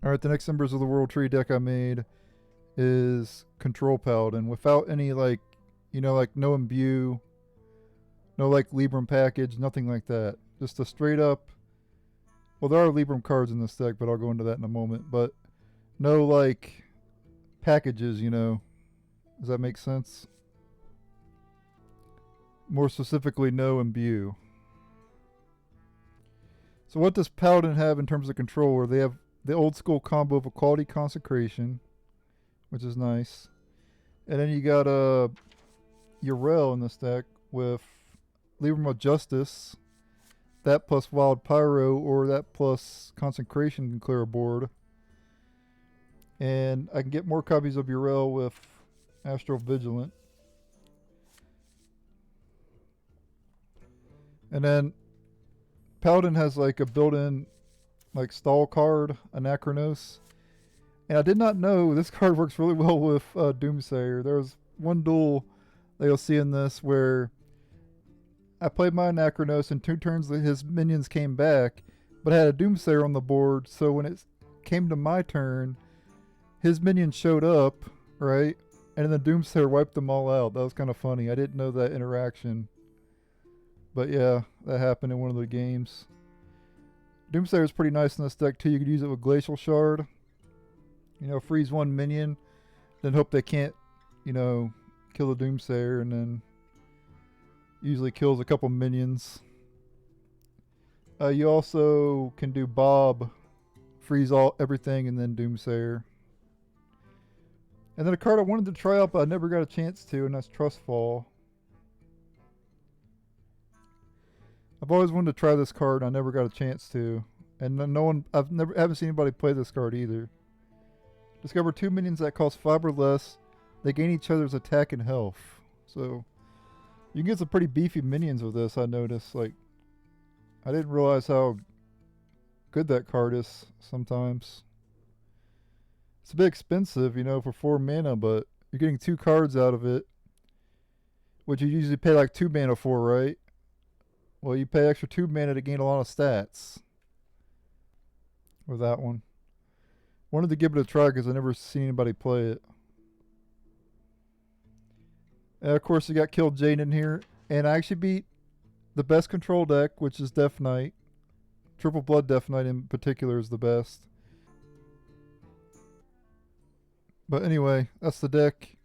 Alright, the next Embers of the World Tree deck I made is Control Paladin without any like, you know, like no Imbue, no like Libram package, nothing like that. Just a straight up, well there are Libram cards in this deck, but I'll go into that in a moment, but no like packages, you know. Does that make sense? More specifically, no Imbue. So what does Paladin have in terms of controller? They have the old school combo of Equality Consecration, which is nice. And then you got Yrel in this deck with Libram of Justice. That plus Wild Pyro, or that plus Consecration can clear a board. And I can get more copies of Yrel with Astral Vigilant. And then Paladin has like a built-in like stall card, Anachronos. And I did not know this card works really well with Doomsayer. There was one duel that you'll see in this where I played my Anachronos and 2 turns his minions came back, but I had a Doomsayer on the board, so when it came to my turn, his minions showed up, right? And then the Doomsayer wiped them all out. That was kind of funny. I didn't know that interaction. But yeah, that happened in one of the games. Doomsayer is pretty nice in this deck too. You could use it with Glacial Shard. You know, freeze one minion, then hope they can't, you know, kill the Doomsayer, and then usually kills a couple minions. You also can do Bob, freeze everything, and then Doomsayer. And then a card I wanted to try out, but I never got a chance to, and that's Trustfall. I've always wanted to try this card, and I never got a chance to. And no one, haven't seen anybody play this card either. Discover 2 minions that cost 5 or less. They gain each other's attack and health. So you can get some pretty beefy minions with this, I noticed. Like, I didn't realize how good that card is sometimes. It's a bit expensive, you know, for 4 mana, but you're getting 2 cards out of it, which you usually pay like 2 mana for, right? Well, you pay extra 2 mana to gain a lot of stats with that one. Wanted to give it a try because I never seen anybody play it. And of course, you got Kil'jaeden in here, and I actually beat the best control deck, which is Death Knight. Triple Blood Death Knight in particular is the best. But anyway, that's the deck.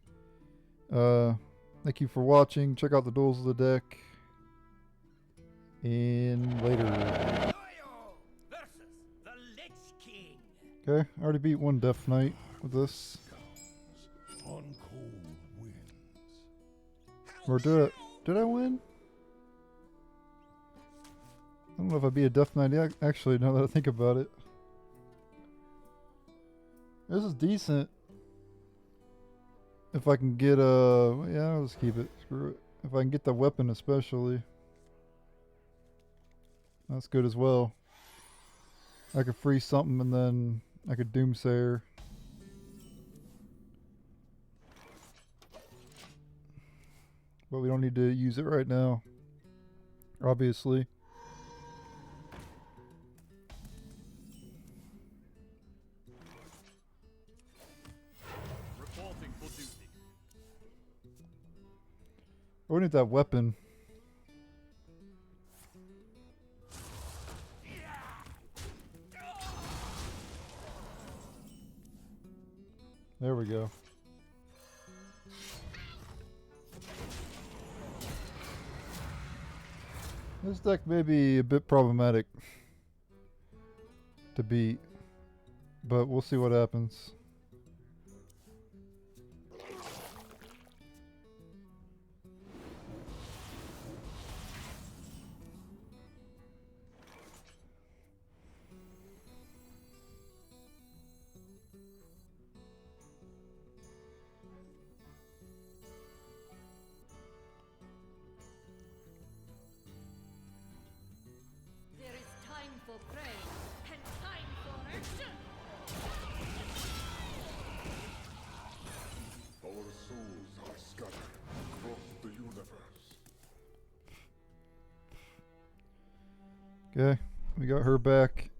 Thank you for watching. Check out the duels of the deck. And later. Okay, I already beat one Death Knight with this. On cold winds. Or did I win? I don't know if I beat a Death Knight actually, now that I think about it. This is decent. If I can get yeah, I'll just keep it. Screw it. If I can get the weapon especially. That's good as well. I could freeze something and then I could Doomsayer. But we don't need to use it right now, obviously. Reporting for duty. We need that weapon. There we go. This deck may be a bit problematic to beat, but we'll see what happens. For prey and time for action. Our souls are scattered across the universe. Okay, we got her back.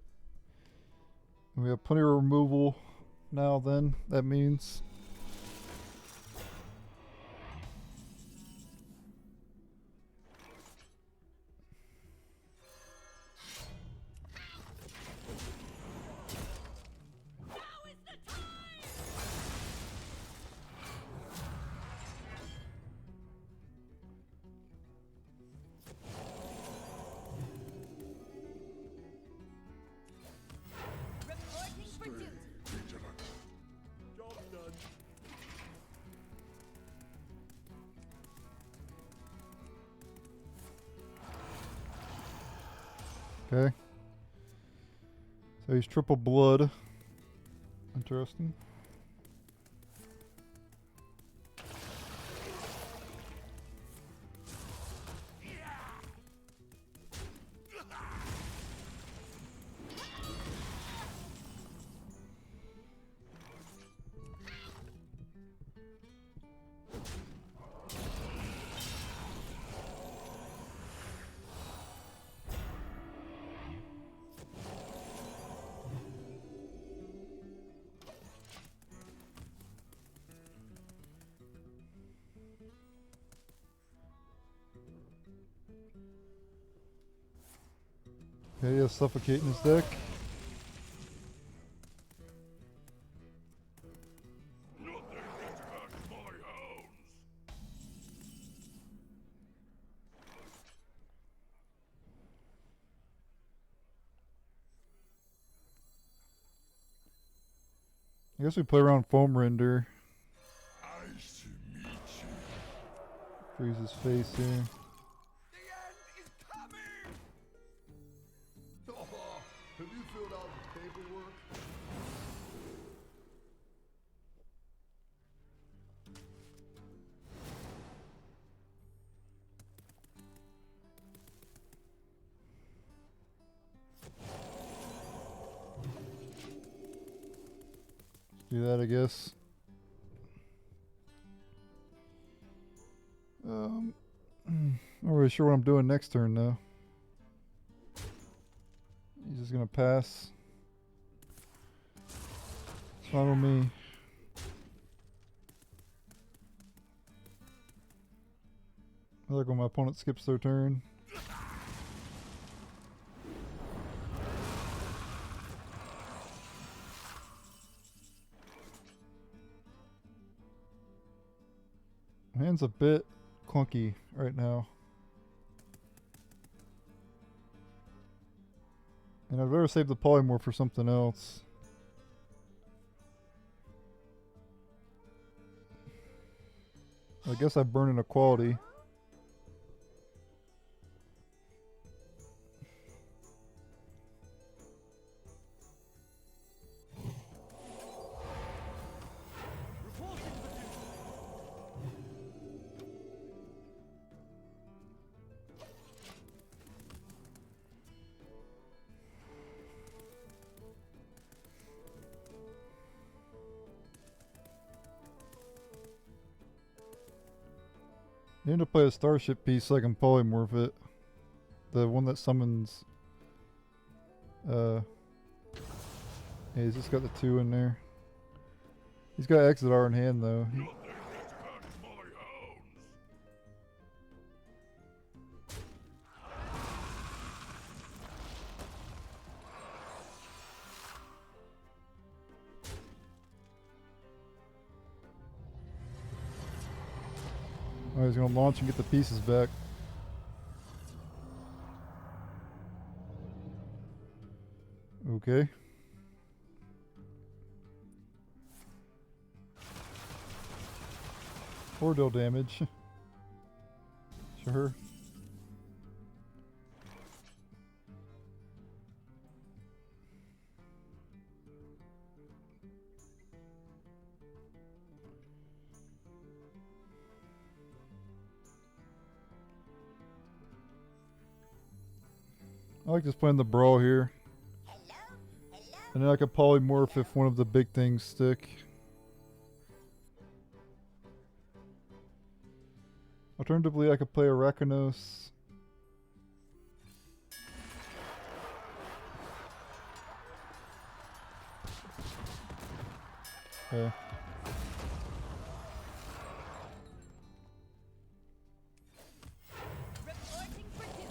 We have plenty of removal now then, that means. Okay. So he's triple blood. Interesting. Okay, he has Suffocate in his deck. I guess we play around Foam Render. Freeze his face here. The end is coming! Have you filled out the paperwork? Do that, I guess. Not really sure what I'm doing next turn though. He's just gonna pass. It's fine with me. I like when my opponent skips their turn. My hand's a bit clunky right now. And I'd better save the polymorph for something else. I guess I burn an equality. I need to play a starship piece so I can polymorph it. The one that summons... yeah, he's just got the 2 in there. He's got Exodar in hand though. Oh, he's gonna launch and get the pieces back. Okay. Or deal damage. Sure. I like just playing the brawl here. And then I could polymorph if one of the big things stick. Alternatively, I could play Anachronos. Okay. Reporting for duty.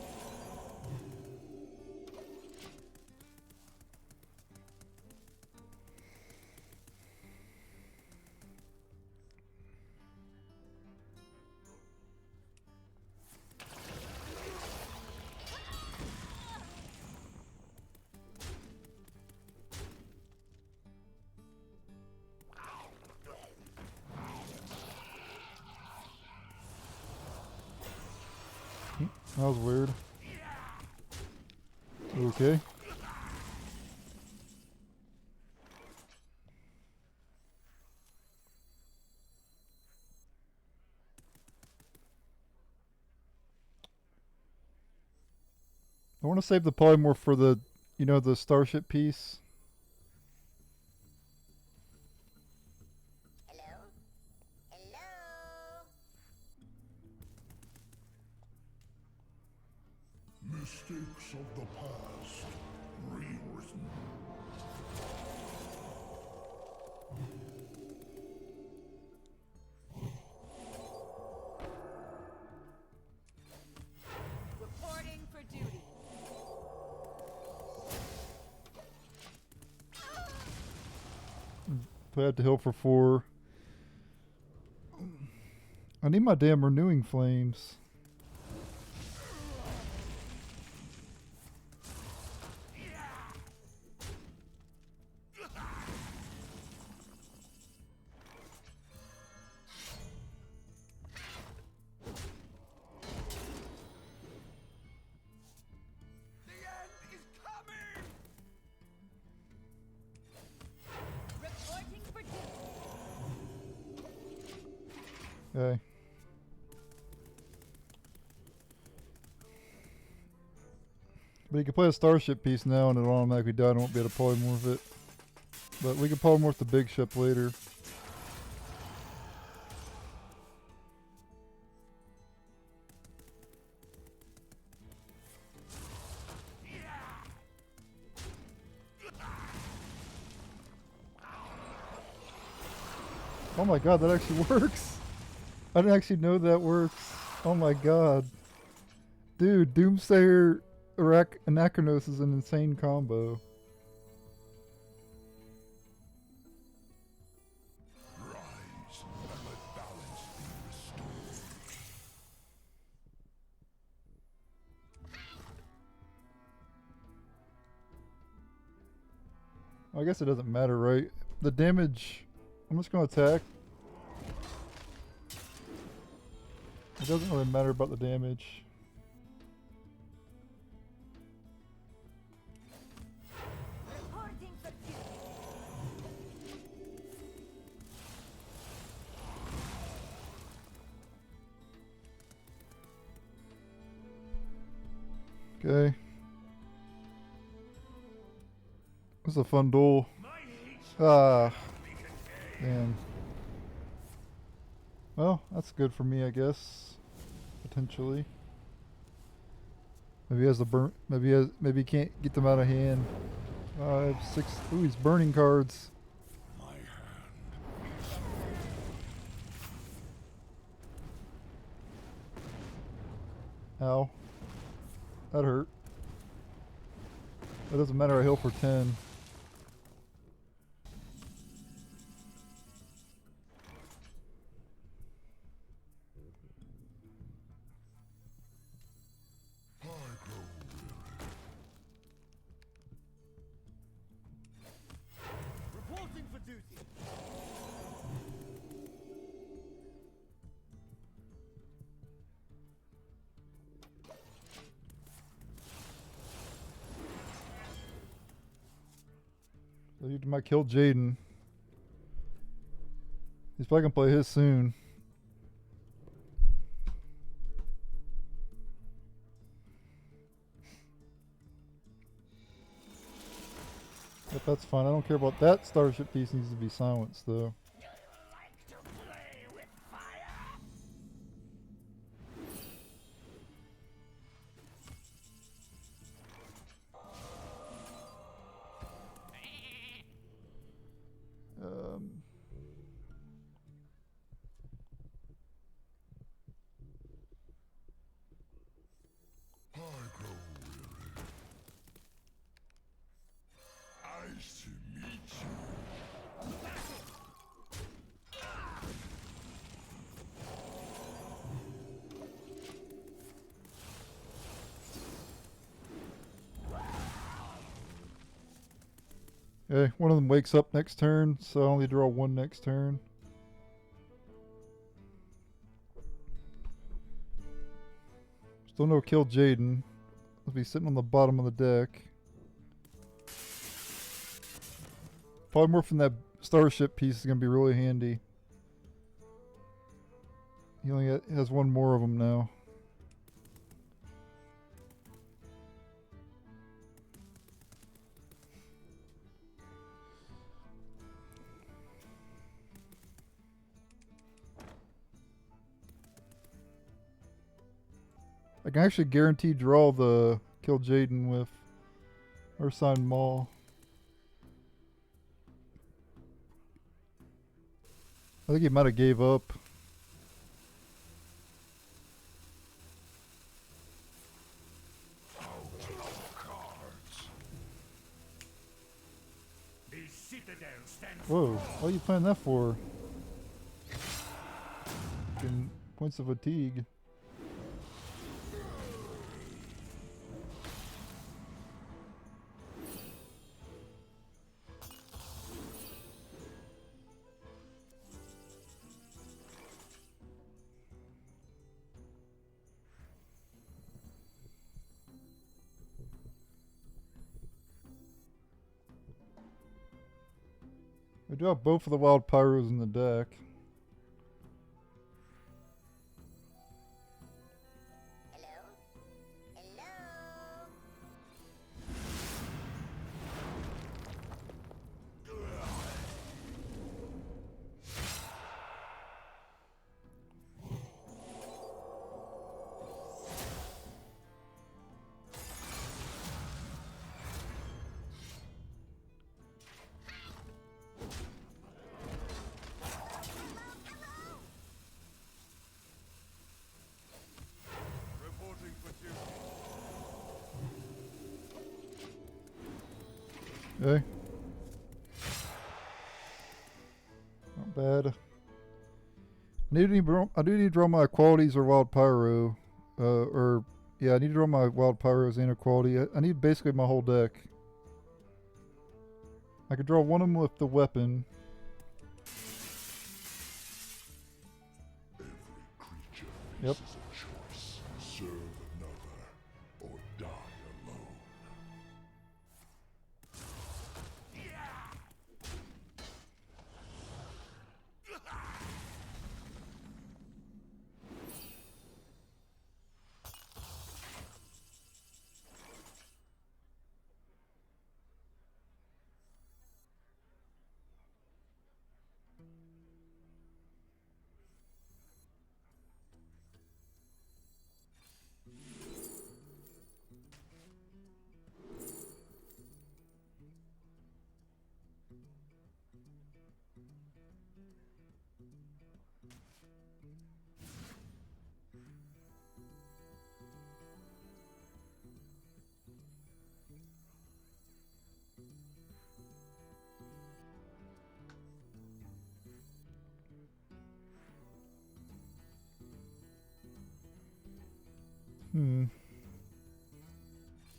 That was weird. Okay. I want to save the polymorph for the, the starship piece. Hello? Hello? Mistakes of the past rewritten. Reporting for duty. If I had to heal for 4. I need my damn renewing flames. Reporting for duty. Okay. But you can play a starship piece now and it'll automatically die. I won't be able to polymorph it. But we can polymorph the big ship later. Oh my god, that actually works! I didn't actually know that works. Oh my god. Dude, Doomsayer Anachronos is an insane combo. Rise and let balance be restored. I guess it doesn't matter, right? The damage... I'm just going to attack. It doesn't really matter about the damage. Reporting for duty. Okay. This is a fun duel. Ah. Damn. Well, that's good for me, I guess. Potentially. Maybe he has the burn. Maybe he can't get them out of hand. 5, 6. Ooh, he's burning cards. My hand. Ow. That hurt. It doesn't matter. I heal for 10. Reporting for duty. So you might kill Kil'jaeden. He's probably gonna play his soon. But that's fine. I don't care about that. Starship piece needs to be silenced though. Nice to meet you. Okay, one of them wakes up next turn, so I only draw one next turn. Still no Kil'jaeden. I'll be sitting on the bottom of the deck. Polymorph that starship piece is going to be really handy. He only has one more of them now. I can actually guarantee draw the Kil'jaeden with Ursine Maul. I think he might have gave up. The citadel stands. Whoa, what are you playing that for? Fucking points of fatigue. I do have both of the wild pyros in the deck. Reporting for duty. Okay. Not bad. I do need to draw my qualities or wild pyro. Yeah, I need to draw my wild pyros and a quality. I need basically my whole deck. I could draw one of them with the weapon. Every creature Yep. faces a choice. Serve another or die alone.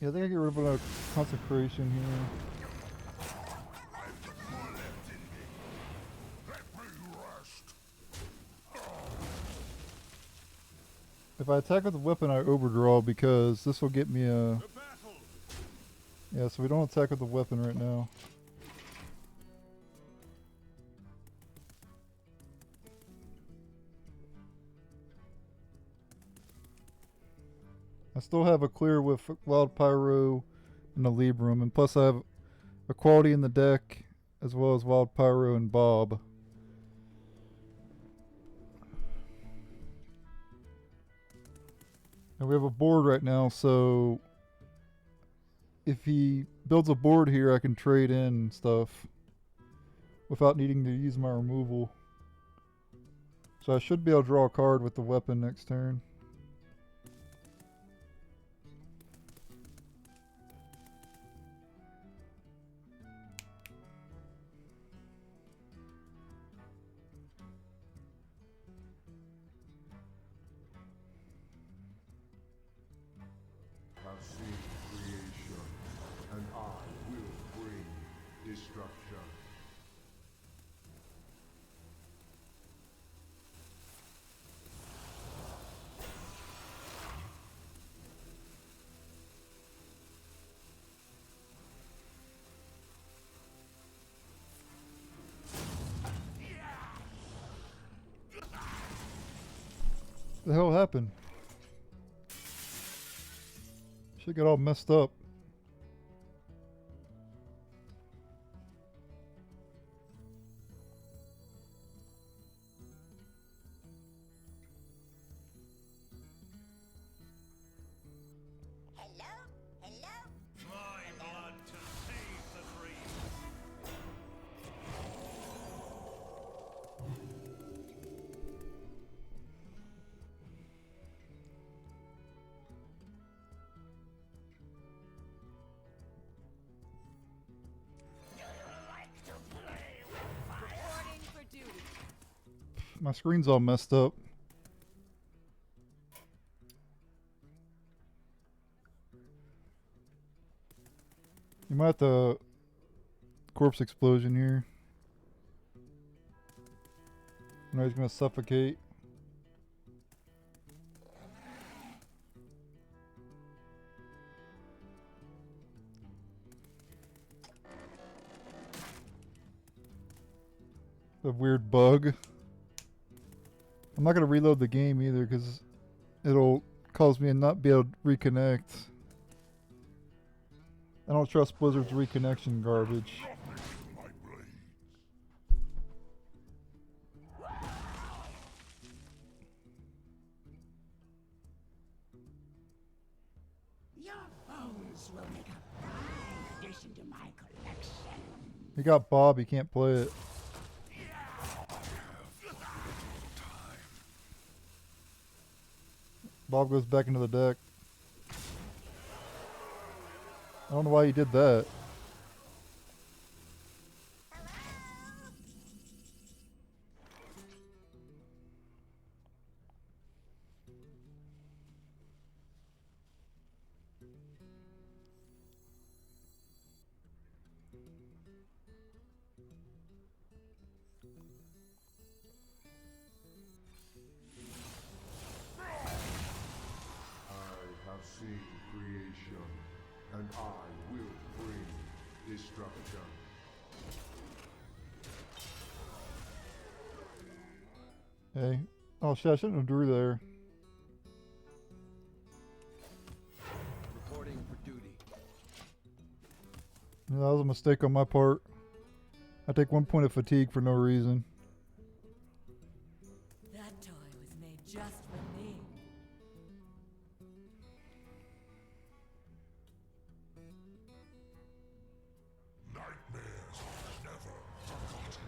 Yeah, I think I get rid of a consecration here. If I attack with the weapon, I overdraw because this will get me a... The battle. Yeah, so we don't attack with the weapon right now. I still have a clear with Wild Pyro and a Libram, and plus I have a quality in the deck as well as Wild Pyro and Bob. And we have a board right now, so if he builds a board here, I can trade in stuff without needing to use my removal. So I should be able to draw a card with the weapon next turn. destruction. The hell happened? Shit got all messed up. Hello? Hello? My blood to save the dream. Reporting for duty. My screen's all messed up. You might have to corpse explosion here. No, he's gonna suffocate. A weird bug. I'm not gonna reload the game either because it'll cause me to not be able to reconnect. I don't trust Blizzard's reconnection garbage. My blades. Your bones will make a fine addition to my collection. He got Bob, he can't play it. Bob goes back into the deck. I don't know why he did that. I have seen creation, and I will bring destruction. Hey. Oh shit, I shouldn't have drew there. Reporting for duty. Yeah, that was a mistake on my part. I take 1 point of fatigue for no reason. That toy was made just for me. Nightmares never forgotten.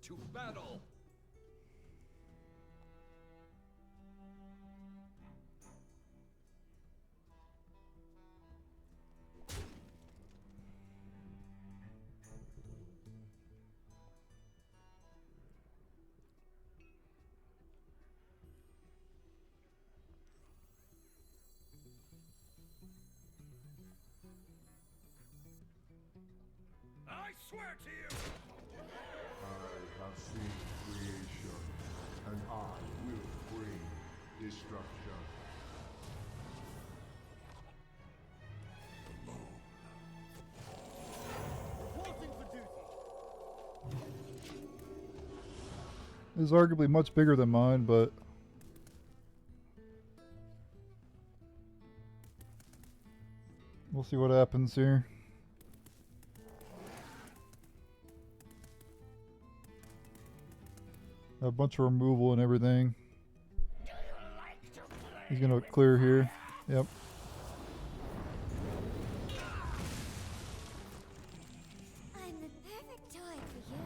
To battle! I swear to you! I have seen creation, and I will bring destruction. Reporting for duty. It's arguably much bigger than mine, but we'll see what happens here. A bunch of removal and everything. He's gonna clear here. Yep. I'm the perfect toy for you.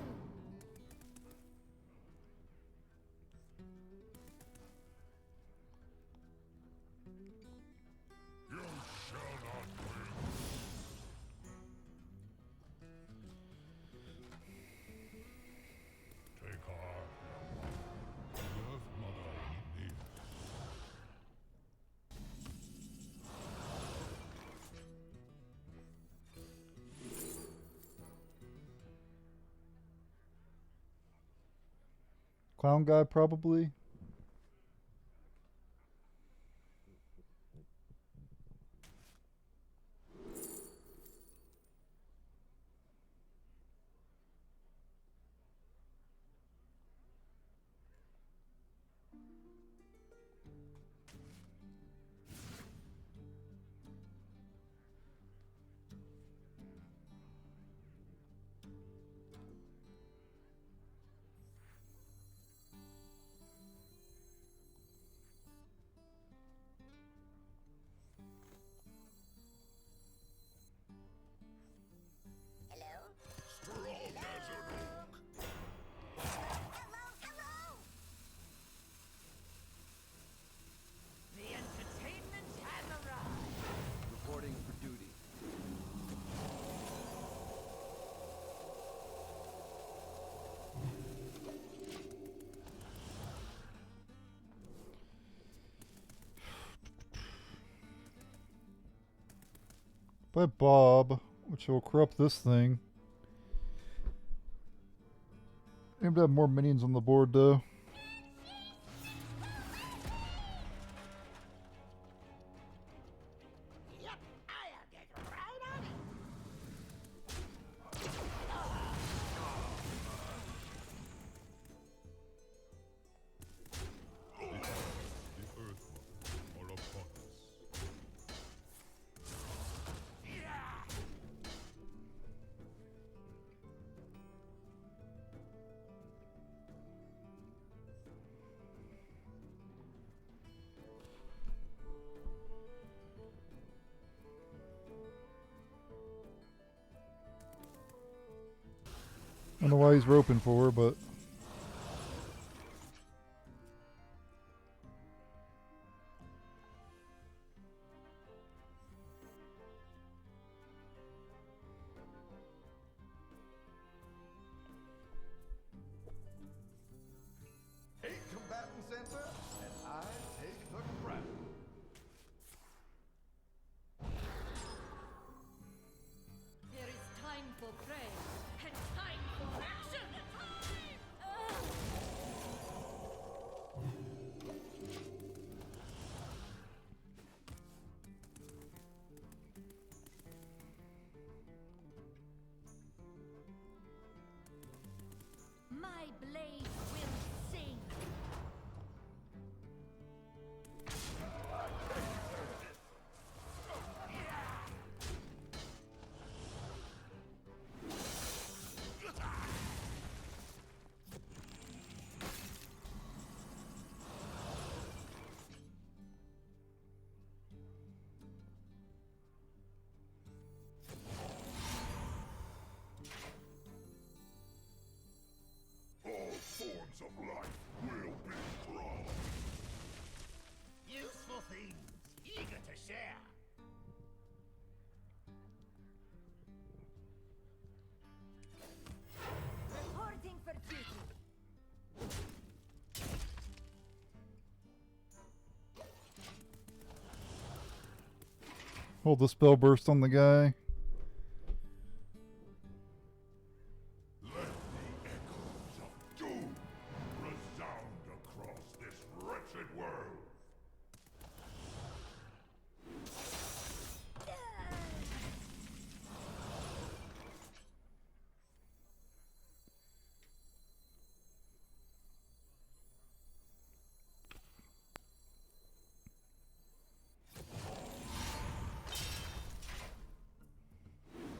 Clown guy, probably. The entertainment has arrived. Reporting for duty. By Bob, which will corrupt this thing. Aim to have more minions on the board, though. Yep, I'll get right on it. The Earth Mother are upon us. I don't know why he's roping for her, but Take combatant center, and I take the crap. There is time for prayer and time for action. My blade will sing. All forms of life will be crossed. Useful things, eager to share. Reporting for duty. hold the spell burst on the guy. Let the echoes of doom resound across this wretched world.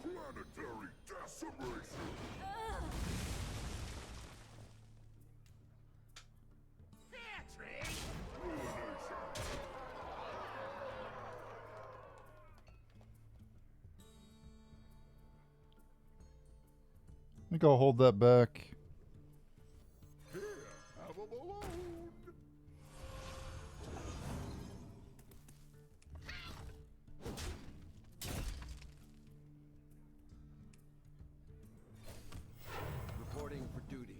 Planetary decimation. Fair trade. Ruination. I think I'll hold that back. Here, have a balloon. Reporting for duty.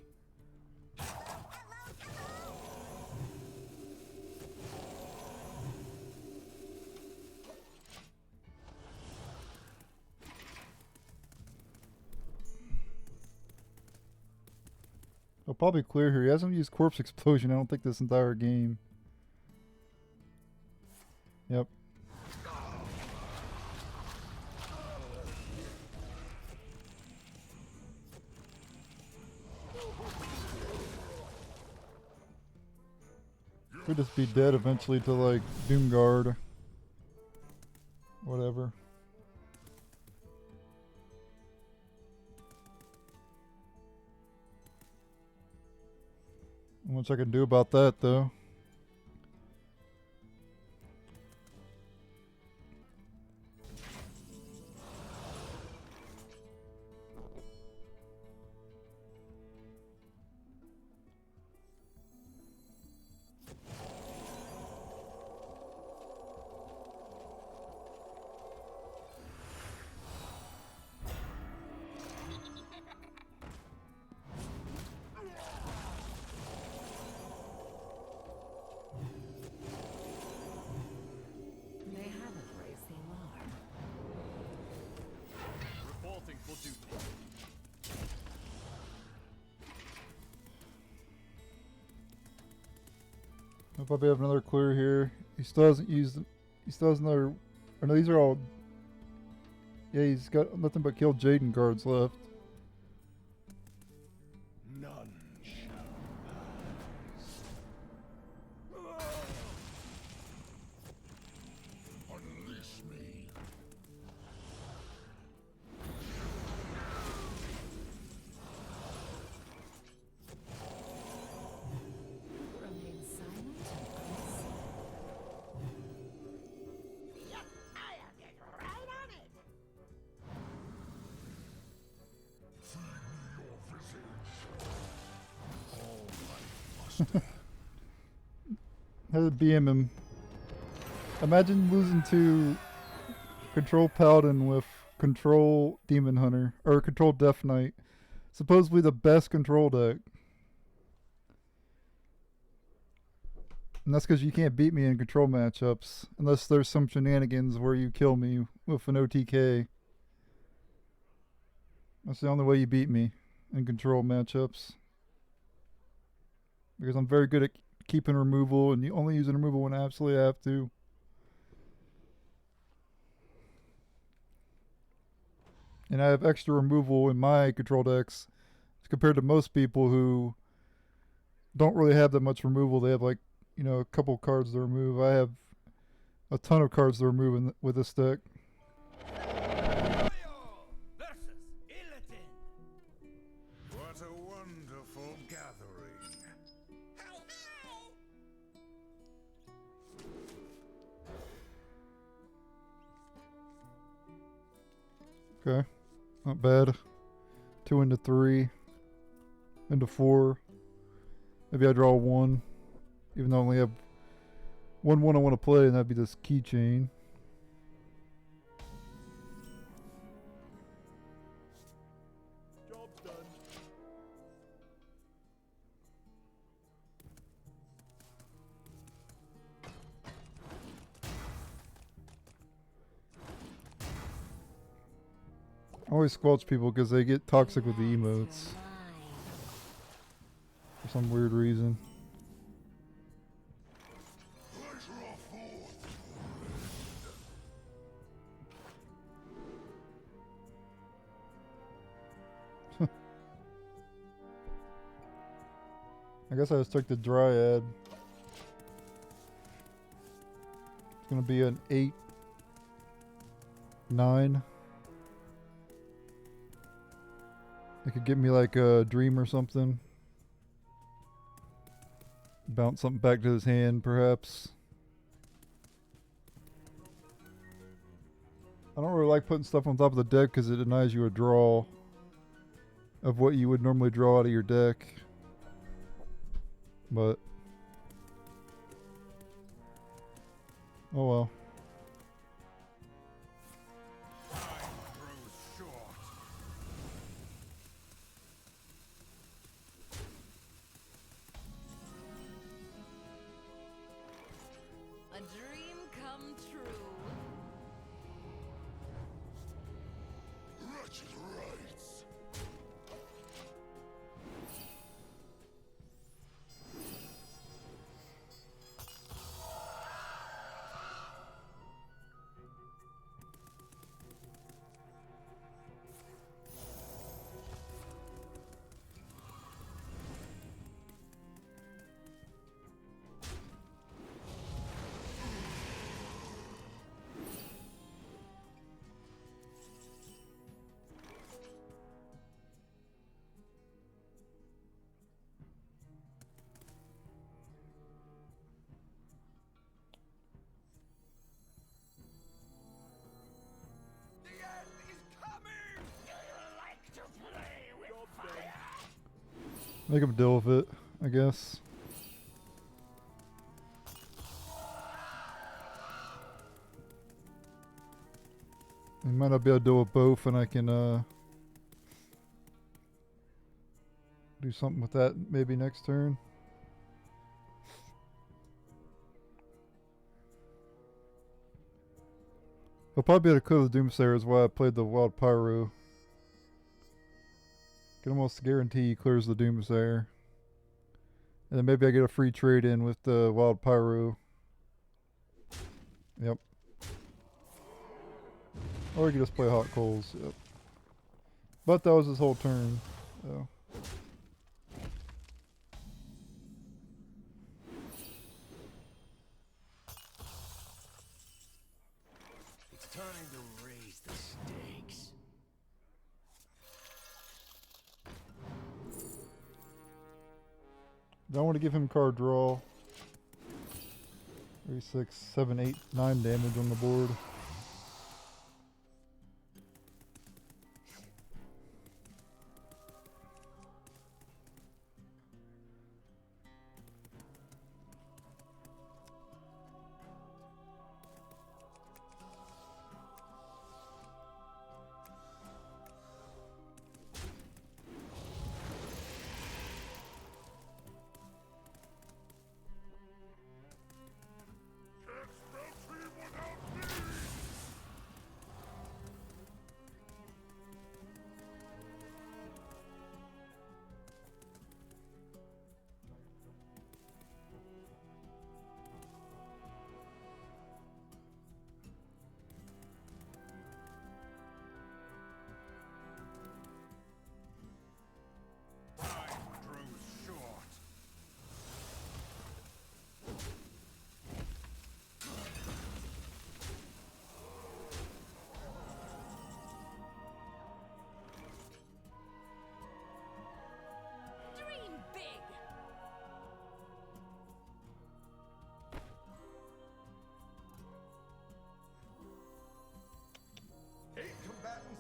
He'll probably clear here. He hasn't used Corpse Explosion, I don't think, this entire game. Yep. Could just be dead eventually to like Doomguard. Whatever. Not much I can do about that though. They haven't raised the alarm. Reporting for duty. I'll probably have another clear here. He still hasn't used. He still has another. Or no, these are all. Yeah, he's got nothing but Kil'jaeden cards left. None shall pass. Unleash me. Remain silent and unseen. Yep, I'll get right on it. Feed me your visage. All life must Had to BM him. Imagine losing to Control Paladin with Control Demon Hunter or Control Death Knight. Supposedly the best control deck. And that's because you can't beat me in control matchups unless there's some shenanigans where you kill me with an OTK. That's the only way you beat me in control matchups. Because I'm very good at keeping removal and only using removal when I absolutely have to. And I have extra removal in my control decks compared to most people who don't really have that much removal. They have like, you know, a couple cards to remove. I have a ton of cards to remove with this deck. Versus Illidan. What a wonderful gathering. Okay, not bad. 2 into 3, into 4. Maybe I draw 1, even though I only have one I want to play, and that'd be this keychain. Job's done. I always squelch people because they get toxic with the emotes for some weird reason. I guess I just took the Dryad. It's gonna be an 8, 9. It could give me like a dream or something. Bounce something back to his hand, perhaps. I don't really like putting stuff on top of the deck because it denies you a draw of what you would normally draw out of your deck. But oh well. Time grows short. A dream come true. Wretched rights. Make him deal with it, I guess. He might not be able to deal with both, and I can do something with that maybe next turn. I'll probably be able to clear the Doomsayer, is why I played the Wild Pyro. Can almost guarantee he clears the Doomsayer. And then maybe I get a free trade in with the Wild Pyro. Yep. Or you can just play Hot Coals. Yep. But that was his whole turn. So. It's time to raise the stakes. Don't want to give him card draw. 3, 6, 7, 8, 9 damage on the board.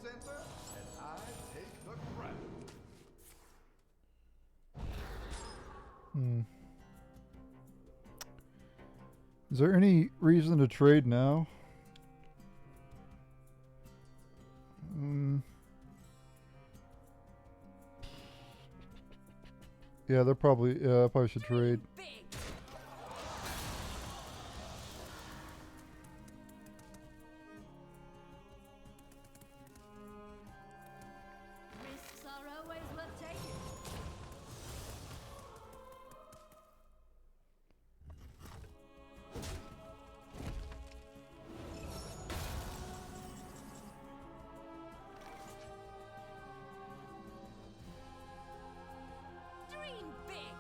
Center, and I take the crown. Is there any reason to trade now? Yeah, they're probably. Yeah, I probably should trade. Risks are always worth taking. Dream big.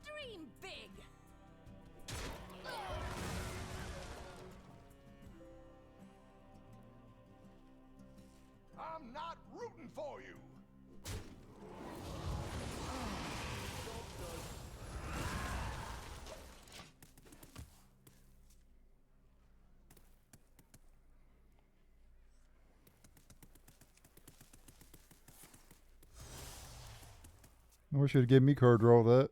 Dream big. I'm not rooting for you. I wish you'd give me card draw that.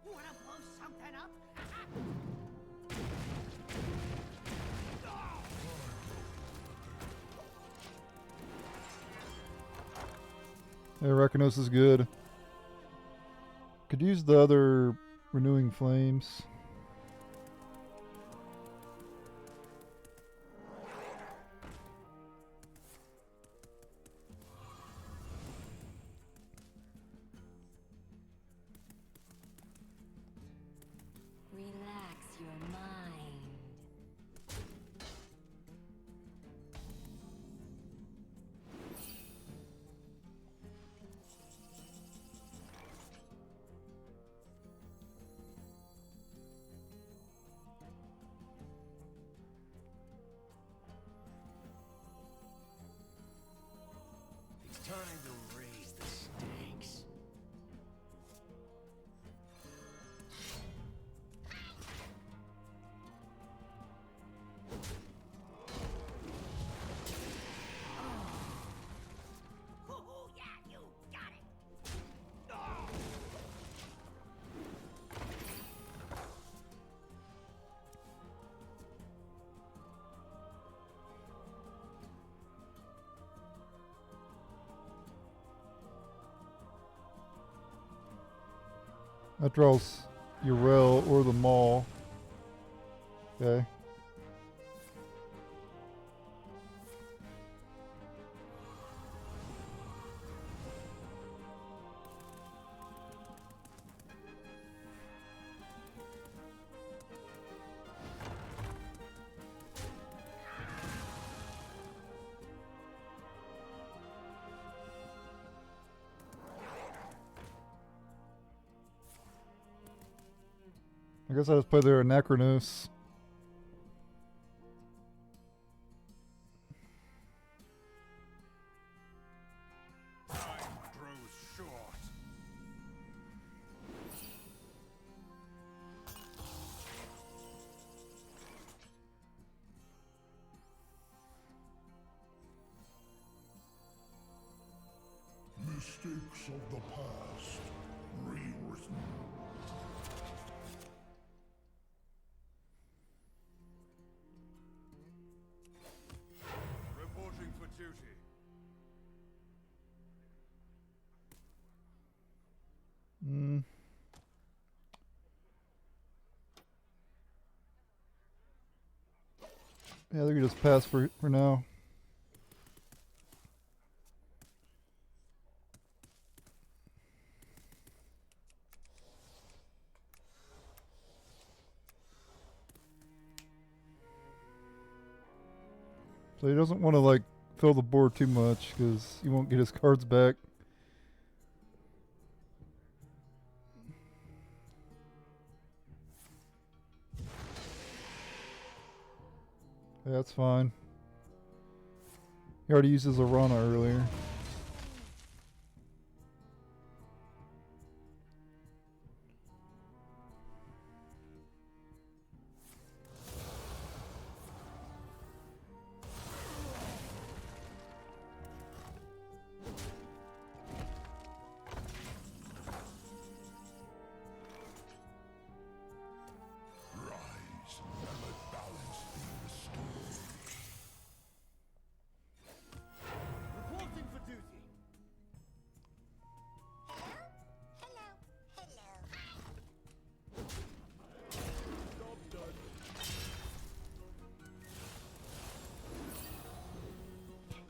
Wanna blow something up? Anachronos is good. Could use the other Renewing Flames. Time to raise the stakes. Oh, yeah, you got it. That draws Yrel or the Maul. Okay. I guess I just play their Anachronos. Time grows short. Mistakes of the past rewritten. Reporting for duty. Mm. Yeah, they can just pass for now. So he doesn't want to like fill the board too much because he won't get his cards back. Yeah, that's fine. He already used his Arana earlier. Rise and let balance be restored. Reporting for duty. Job done.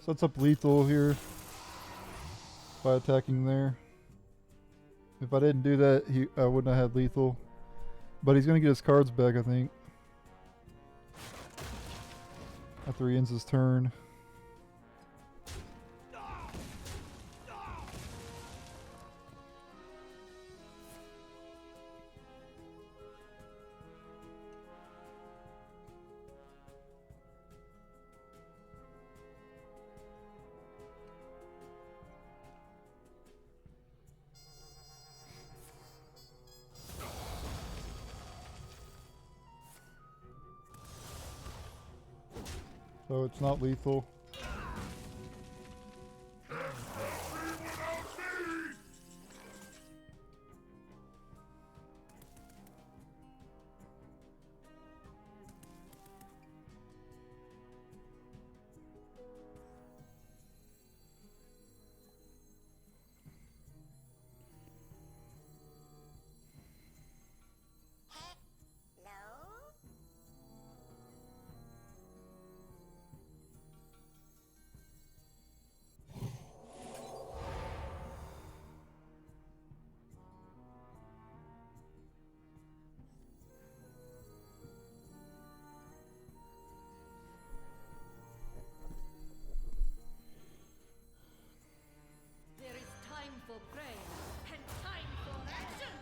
Sets up lethal here by attacking there. If I didn't do that, I wouldn't have had lethal. But he's going to get his cards back, I think. After he ends his turn. So it's not lethal. There is time for prayer and time for action.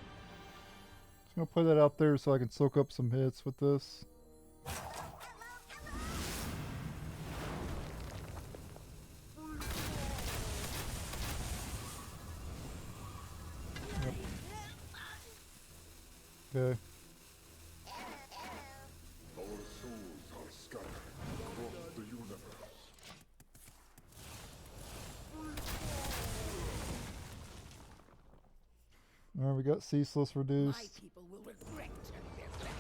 Just gonna play that out there so I can soak up some hits with this. Okay. Our souls are scattered across the universe. Alright, we got Ceaseless My reduced. people will regret turning their backs.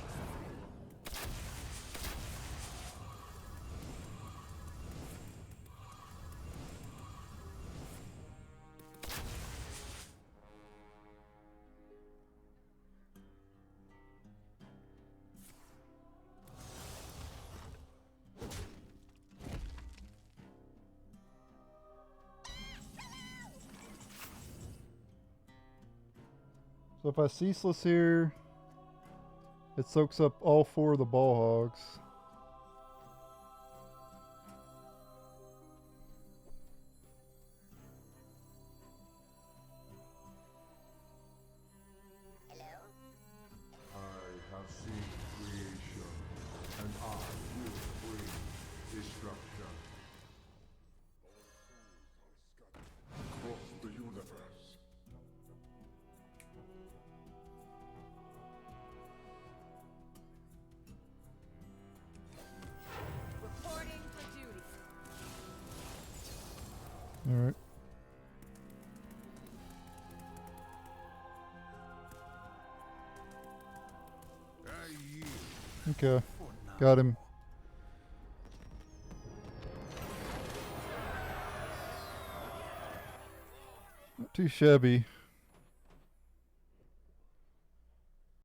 So if I Ceaseless here, it soaks up all 4 of the ball hogs. I have seen creation, and I will bring destruction. Our souls are scattered across the universe. Reporting for duty. Alright. I yield. Okay. Got him. Not too shabby.